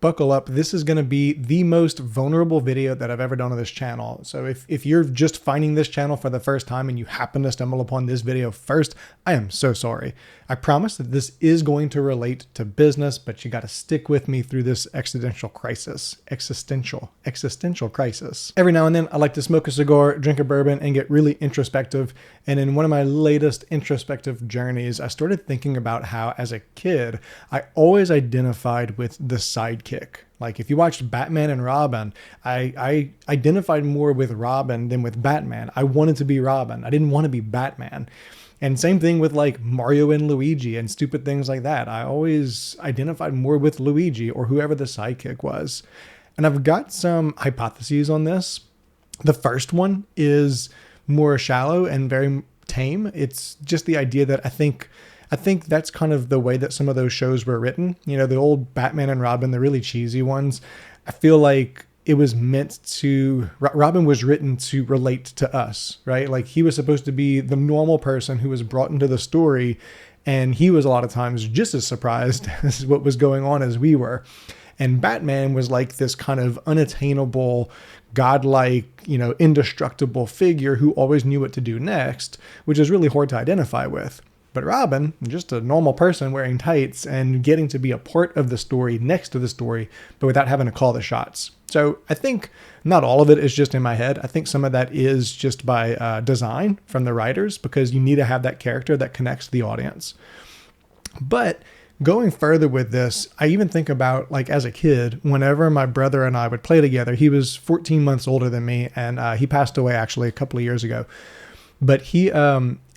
Buckle up. This is going to be the most vulnerable video that I've ever done on this channel. So if you're just finding this channel for the first time and you happen to stumble upon this video first, I am so sorry. I promise that this is going to relate to business, but you got to stick with me through this existential crisis. Existential crisis. Every now and then I like to smoke a cigar, drink a bourbon, and get really introspective. And in one of my latest introspective journeys, I started thinking about how as a kid, I always identified with the sidekick. Like if you watched Batman and Robin, I identified more with Robin than with Batman. I wanted to be Robin. I didn't want to be Batman. And same thing with like Mario and Luigi and stupid things like that. I always identified more with Luigi or whoever the sidekick was. And I've got some hypotheses on this. The first one is more shallow and very tame. It's just the idea that I think that's kind of the way that some of those shows were written. You know, the old Batman and Robin, the really cheesy ones. I feel like it was meant to, Robin was written to relate to us, right? Like he was supposed to be the normal person who was brought into the story. And he was a lot of times just as surprised as what was going on as we were. And Batman was like this kind of unattainable, godlike, indestructible figure who always knew what to do next, which is really hard to identify with. But Robin, just a normal person wearing tights and getting to be a part of the story next to the story, but without having to call the shots. So I think not all of it is just in my head. I think some of that is just by design from the writers, because you need to have that character that connects the audience. But going further with this, I even think about like as a kid, whenever my brother and I would play together, he was 14 months older than me, and he passed away actually a couple of years ago. But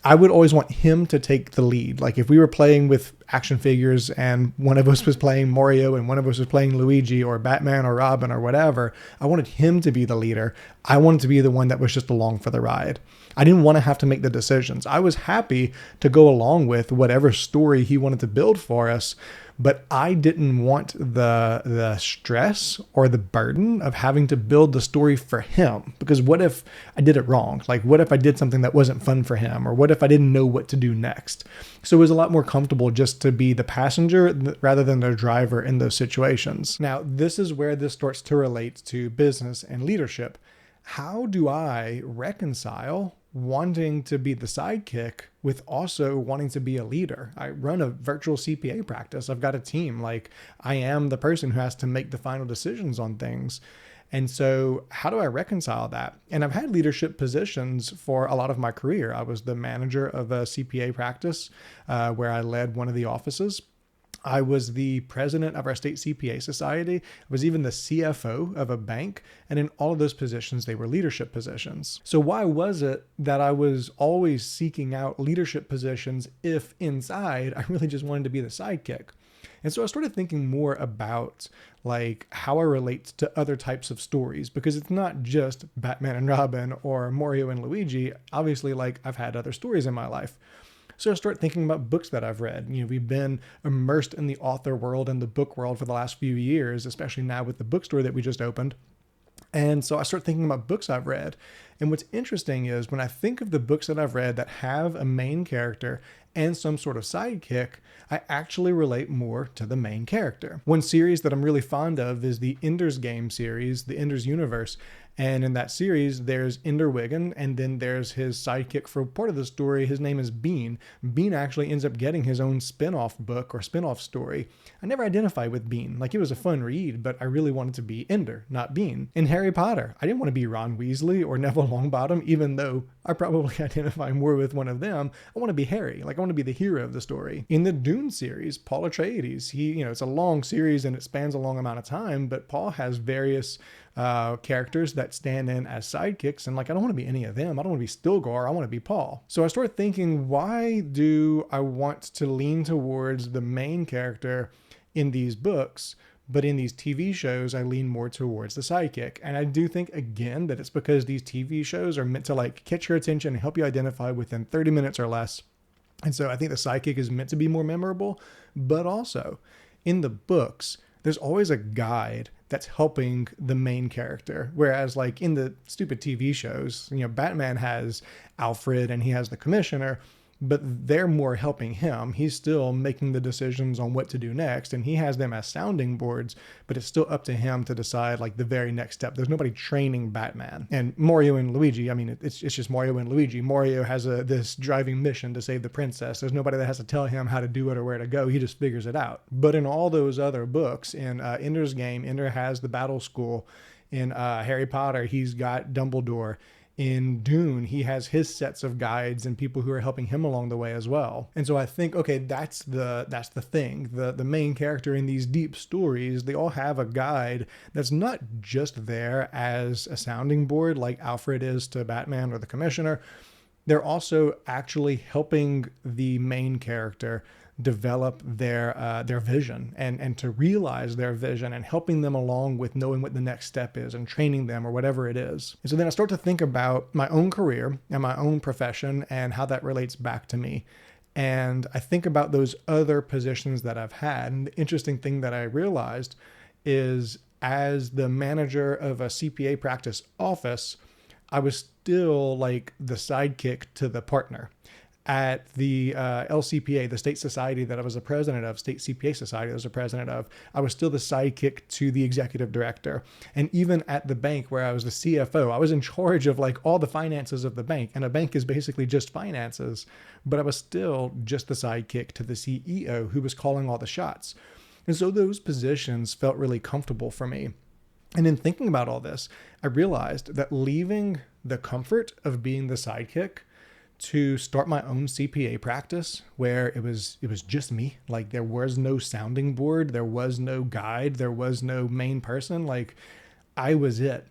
I would always want him to take the lead. Like if we were playing with action figures and one of us was playing Mario and one of us was playing Luigi or Batman or Robin or whatever, I wanted him to be the leader. I wanted to be the one that was just along for the ride. I didn't want to have to make the decisions. I was happy to go along with whatever story he wanted to build for us, but I didn't want the stress or the burden of having to build the story for him. Because what if I did it wrong? Like what if I did something that wasn't fun for him? Or what if I didn't know what to do next? So it was a lot more comfortable just to be the passenger rather than the driver in those situations. Now, this is where this starts to relate to business and leadership. How do I reconcile wanting to be the sidekick with also wanting to be a leader? I run a virtual CPA practice. I've got a team. Like I am the person who has to make the final decisions on things. And so how do I reconcile that? And I've had leadership positions for a lot of my career. I was the manager of a CPA practice where I led one of the offices. I was the president of our state CPA society. I was even the CFO of a bank. And in all of those positions, they were leadership positions. So why was it that I was always seeking out leadership positions if inside I really just wanted to be the sidekick? And so I started thinking more about like how I relate to other types of stories, because it's not just Batman and Robin or Mario and Luigi. Obviously, like I've had other stories in my life. So I start thinking about books that I've read. We've been immersed in the author world and the book world for the last few years, especially now with the bookstore that we just opened. And so I start thinking about books I've read. And what's interesting is when I think of the books that I've read that have a main character and some sort of sidekick, I actually relate more to the main character. One series that I'm really fond of is the Ender's Game series, the Ender's Universe. And in that series, there's Ender Wiggin, and then there's his sidekick for part of the story. His name is Bean. Bean actually ends up getting his own spin-off book or spin-off story. I never identified with Bean. Like, it was a fun read, but I really wanted to be Ender, not Bean. In Harry Potter, I didn't want to be Ron Weasley or Neville Longbottom, even though I probably identify more with one of them. I want to be Harry. Like, I want to be the hero of the story. In the Dune series, Paul Atreides, it's a long series and it spans a long amount of time, but Paul has various characters that stand in as sidekicks, and like I don't want to be any of them. I don't want to be Stilgar. I want to be Paul. So I started thinking, why do I want to lean towards the main character in these books, but in these TV shows I lean more towards the sidekick? And I do think again that it's because these TV shows are meant to like catch your attention and help you identify within 30 minutes or less. And so I think the sidekick is meant to be more memorable, but also in the books, there's always a guide that's helping the main character. Whereas like in the stupid TV shows, Batman has Alfred and he has the commissioner, but they're more helping him. He's still making the decisions on what to do next, and he has them as sounding boards, but it's still up to him to decide like the very next step. There's nobody training Batman. And Mario and Luigi, I mean, it's just Mario and Luigi. Mario has this driving mission to save the princess. There's nobody that has to tell him how to do it or where to go. He just figures it out. But in all those other books, in Ender's Game, Ender has the battle school. In Harry Potter, he's got Dumbledore. In Dune, he has his sets of guides and people who are helping him along the way as well. And so I think, okay, that's the thing. The main character in these deep stories, they all have a guide that's not just there as a sounding board like Alfred is to Batman or the Commissioner. They're also actually helping the main character develop their vision and to realize their vision, and helping them along with knowing what the next step is and training them or whatever it is. And so then I start to think about my own career and my own profession and how that relates back to me. And I think about those other positions that I've had. And the interesting thing that I realized is, as the manager of a CPA practice office, I was still like the sidekick to the partner. At the LCPA, the state society that I was a president of, state CPA society I was a president of, I was still the sidekick to the executive director. And even at the bank where I was the CFO, I was in charge of like all the finances of the bank. And a bank is basically just finances, but I was still just the sidekick to the CEO who was calling all the shots. And so those positions felt really comfortable for me. And in thinking about all this, I realized that leaving the comfort of being the sidekick to start my own CPA practice, where it was just me, like there was no sounding board, there was no guide, there was no main person, like I was it.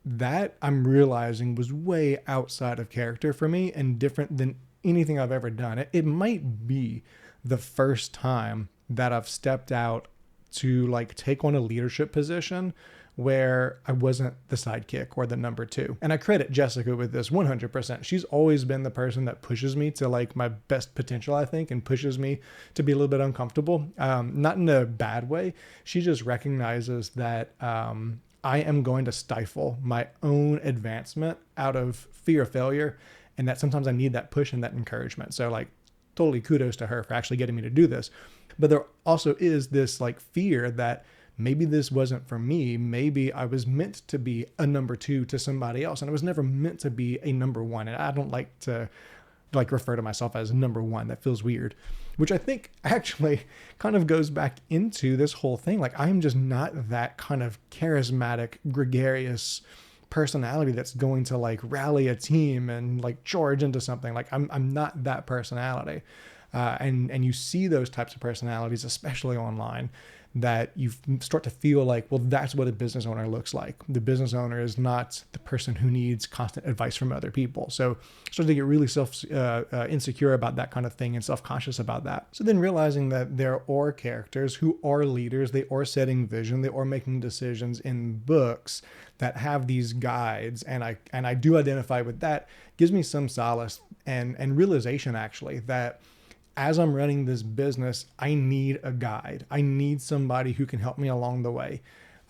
That I'm realizing was way outside of character for me and different than anything I've ever done. It might be the first time that I've stepped out to like take on a leadership position where I wasn't the sidekick or the number two. And I credit Jessica with this 100%. She's always been the person that pushes me to like my best potential, I think, and pushes me to be a little bit uncomfortable. Not in a bad way. She just recognizes that I am going to stifle my own advancement out of fear of failure, and that sometimes I need that push and that encouragement. So like totally kudos to her for actually getting me to do this. But there also is this like fear that maybe this wasn't for me. Maybe I was meant to be a number two to somebody else, and I was never meant to be a number one. And I don't like to like refer to myself as number one. That feels weird, which I think actually kind of goes back into this whole thing. Like I'm just not that kind of charismatic, gregarious personality that's going to like rally a team and like charge into something. Like I'm not that personality. And you see those types of personalities, especially online, that you start to feel like, well, that's what a business owner looks like. The business owner is not the person who needs constant advice from other people. So I started to get really insecure about that kind of thing and self-conscious about that. So then realizing that there are characters who are leaders, they are setting vision, they are making decisions in books that have these guides, and I do identify with that, gives me some solace and realization actually that as I'm running this business, I need a guide. I need somebody who can help me along the way.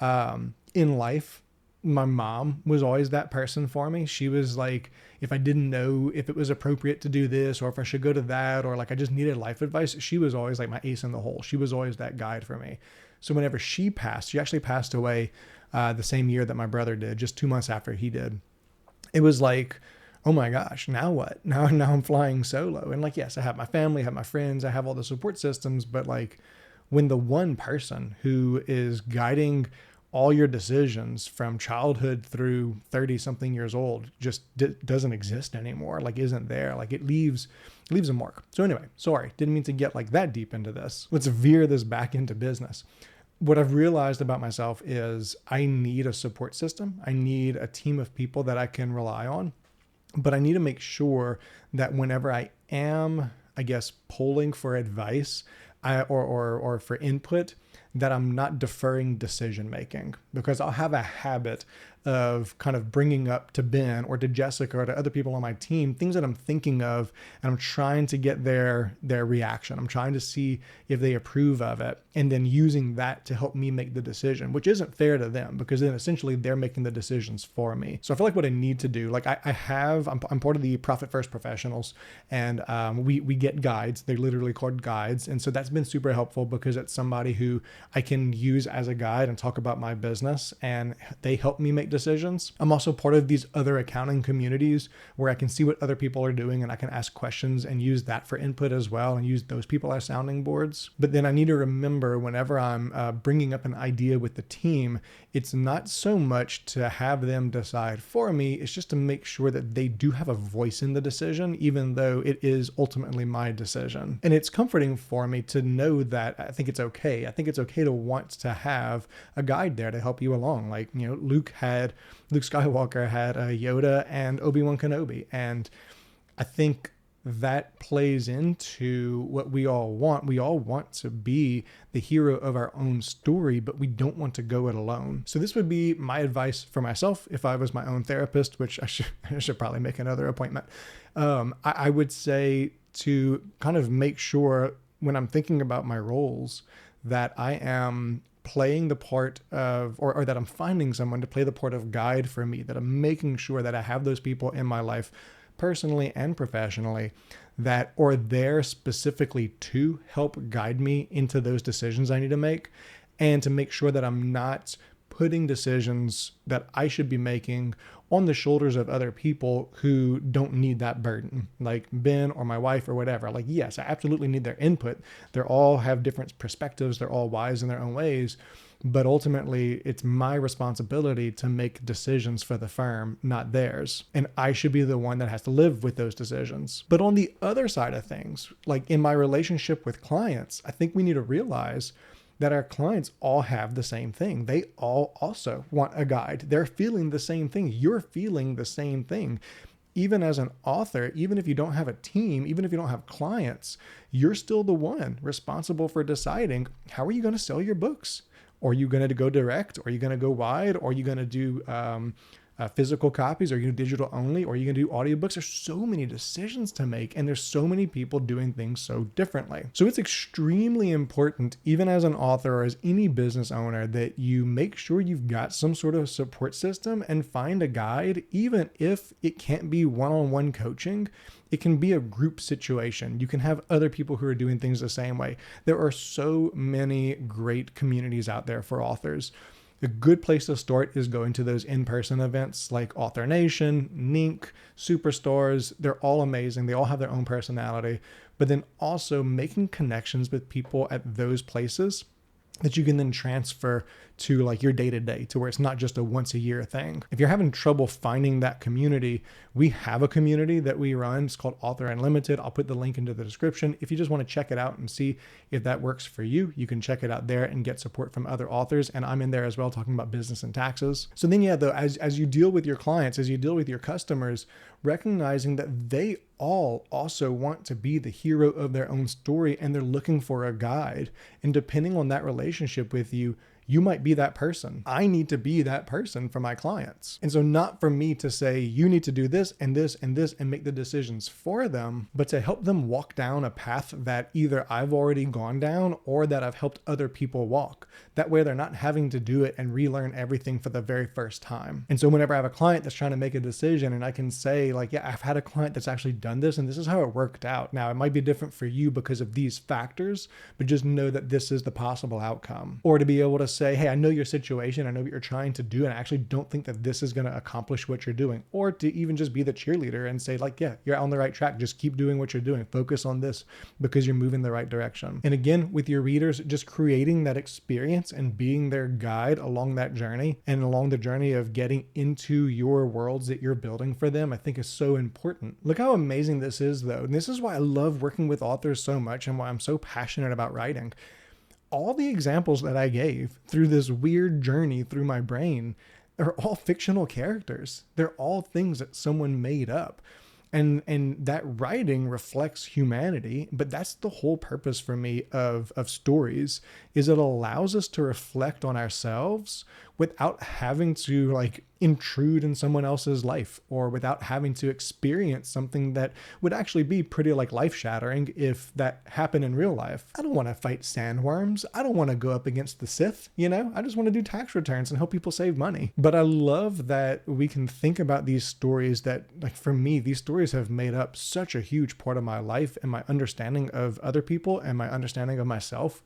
In life, my mom was always that person for me. She was like, if I didn't know if it was appropriate to do this or if I should go to that, or like I just needed life advice, she was always like my ace in the hole. She was always that guide for me. So whenever she passed, she actually passed away the same year that my brother did, just 2 months after he did. It was like, oh my gosh, now what? Now I'm flying solo. And like, yes, I have my family, I have my friends, I have all the support systems, but like when the one person who is guiding all your decisions from childhood through 30 something years old just doesn't exist anymore, like isn't there, like it leaves a mark. So anyway, sorry, didn't mean to get like that deep into this. Let's veer this back into business. What I've realized about myself is I need a support system. I need a team of people that I can rely on. But I need to make sure that whenever I am, I guess, polling for advice or for input, that I'm not deferring decision making, because I'll have a habit of kind of bringing up to Ben or to Jessica or to other people on my team things that I'm thinking of, and I'm trying to get their reaction. I'm trying to see if they approve of it, and then using that to help me make the decision, which isn't fair to them, because then essentially they're making the decisions for me. So I feel like what I need to do, like I'm part of the Profit First Professionals, and we get guides. They're literally called guides, and so that's been super helpful because it's somebody who I can use as a guide and talk about my business, and they help me make decisions. I'm also part of these other accounting communities where I can see what other people are doing, and I can ask questions and use that for input as well, and use those people as sounding boards. But then I need to remember, whenever I'm bringing up an idea with the team, it's not so much to have them decide for me, it's just to make sure that they do have a voice in the decision, even though it is ultimately my decision. And it's comforting for me to know that I think it's okay. I think it's okay to want to have a guide there to help you along. Like, Luke Skywalker had Yoda and Obi-Wan Kenobi. And I think that plays into what we all want. We all want to be the hero of our own story, but we don't want to go it alone. So this would be my advice for myself if I was my own therapist, which I should probably make another appointment. I would say to kind of make sure when I'm thinking about my roles that I am playing the part of, or that I'm finding someone to play the part of guide for me, that I'm making sure that I have those people in my life personally and professionally that are there specifically to help guide me into those decisions I need to make, and to make sure that I'm not putting decisions that I should be making on the shoulders of other people who don't need that burden, like Ben or my wife or whatever. Like, yes, I absolutely need their input. They all have different perspectives. They're all wise in their own ways. But ultimately, it's my responsibility to make decisions for the firm, not theirs. And I should be the one that has to live with those decisions. But on the other side of things, like in my relationship with clients, I think we need to realize that our clients all have the same thing. They all also want a guide. They're feeling the same thing. You're feeling the same thing. Even as an author, even if you don't have a team, even if you don't have clients, you're still the one responsible for deciding, how are you going to sell your books? Are you going to go direct? Are you going to go wide? Or are you going to do physical copies? Are you going to do digital only? Or are you going to do audiobooks? There's so many decisions to make, and there's so many people doing things so differently. So it's extremely important, even as an author or as any business owner, that you make sure you've got some sort of support system and find a guide, even if it can't be one-on-one coaching. It can be a group situation. You can have other people who are doing things the same way. There are so many great communities out there for authors. A good place to start is going to those in-person events like Author Nation, Nink, Superstars. They're all amazing. They all have their own personality. But then also making connections with people at those places that you can then transfer to like your day-to-day, to where it's not just a once a year thing. If you're having trouble finding that community, we have a community that we run. It's called Author Unlimited. I'll put the link into the description. If you just want to check it out and see if that works for you, you can check it out there and get support from other authors. And I'm in there as well, talking about business and taxes. So then, yeah, though, as you deal with your clients, as you deal with your customers, recognizing that they all also want to be the hero of their own story, and they're looking for a guide. And depending on that relationship with you, you might be that person. I need to be that person for my clients. And so not for me to say, you need to do this and this and this and make the decisions for them, but to help them walk down a path that either I've already gone down or that I've helped other people walk. That way they're not having to do it and relearn everything for the very first time. And so whenever I have a client that's trying to make a decision and I can say like, yeah, I've had a client that's actually done this and this is how it worked out. Now it might be different for you because of these factors, but just know that this is the possible outcome. Or to be able to say, hey, I know your situation, I know what you're trying to do, and I actually don't think that this is going to accomplish what you're doing. Or to even just be the cheerleader and say like, yeah, you're on the right track. Just keep doing what you're doing. Focus on this because you're moving the right direction. And again, with your readers, just creating that experience and being their guide along that journey and along the journey of getting into your worlds that you're building for them, I think is so important. Look how amazing this is though. And this is why I love working with authors so much and why I'm so passionate about writing. All the examples that I gave through this weird journey through my brain are all fictional characters. They're all things that someone made up. And that writing reflects humanity. But that's the whole purpose for me of stories, is it allows us to reflect on ourselves without having to like intrude in someone else's life, or without having to experience something that would actually be pretty like life shattering if that happened in real life. I don't want to fight sandworms. I don't want to go up against the Sith, you know? I just want to do tax returns and help people save money. But I love that we can think about these stories that, like, for me, these stories have made up such a huge part of my life and my understanding of other people and my understanding of myself,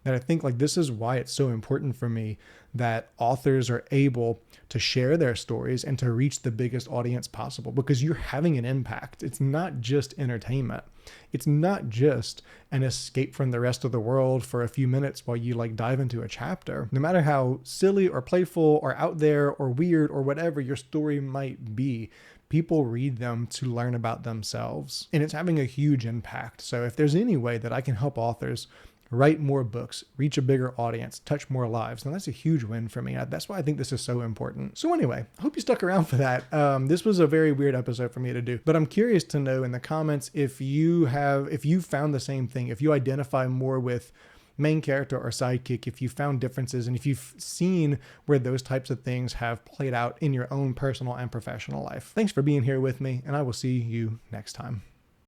that I think like this is why it's so important for me that authors are able to share their stories and to reach the biggest audience possible, because you're having an impact. It's not just entertainment. It's not just an escape from the rest of the world for a few minutes while you like dive into a chapter. No matter how silly or playful or out there or weird or whatever your story might be, people read them to learn about themselves, and it's having a huge impact. So if there's any way that I can help authors write more books, reach a bigger audience, touch more lives, and that's a huge win for me. That's why I think this is so important. So anyway, I hope you stuck around for that. This was a very weird episode for me to do, but I'm curious to know in the comments if you found the same thing, if you identify more with main character or sidekick, if you found differences, and if you've seen where those types of things have played out in your own personal and professional life. Thanks for being here with me, and I will see you next time.